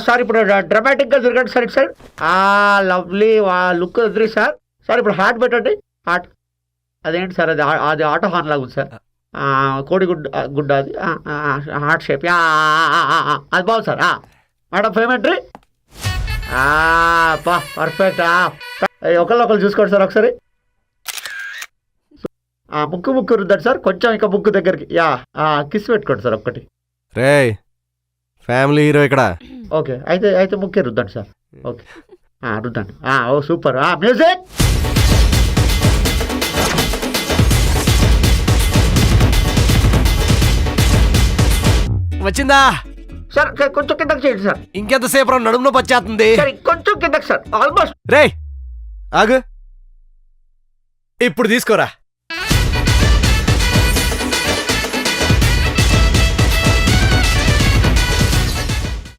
Sir ఇప్పుడు డ్రామాటిక్గా తిరగండి sir ఇటు సైడ్. లవ్లీ లుక్ వదిలి సార్. సార్ ఇప్పుడు హార్ట్ పెట్టండి. హార్ట్ అదేంటి సార్, అది ఆటో హార్న్ లాగా ఉంది సార్. కోడి గుడ్డ అది హార్ట్ షేప్. అది బాగుంది సార్. Madam పేమెంట్రీ perfect. ఒకళ్ళు చూసుకోండి సార్ ఒకసారి. ముక్కు రుద్దండి సార్ కొంచెం, ఇంకా ముక్కు దగ్గరికి. కిస్ పెట్టుకోండి సార్ ఒక్కటి. రే ఫ్యామిలీ హీరో ఇక్కడ. ఓకే అయితే ముక్కే రుద్దండి సార్. ఓకే రుద్దండి. ఓ సూపర్. మ్యూజిక్. వచ్చిందా సార్ కొంచెం కిందకి చేయండి సార్. ఇంకెంతసేపు నడుములో పచ్చేస్తుంది. సార్ కొంచెం కిందకి సార్. ఆల్మోస్ట్. రే ఆగు, ఇప్పుడు తీసుకోరా.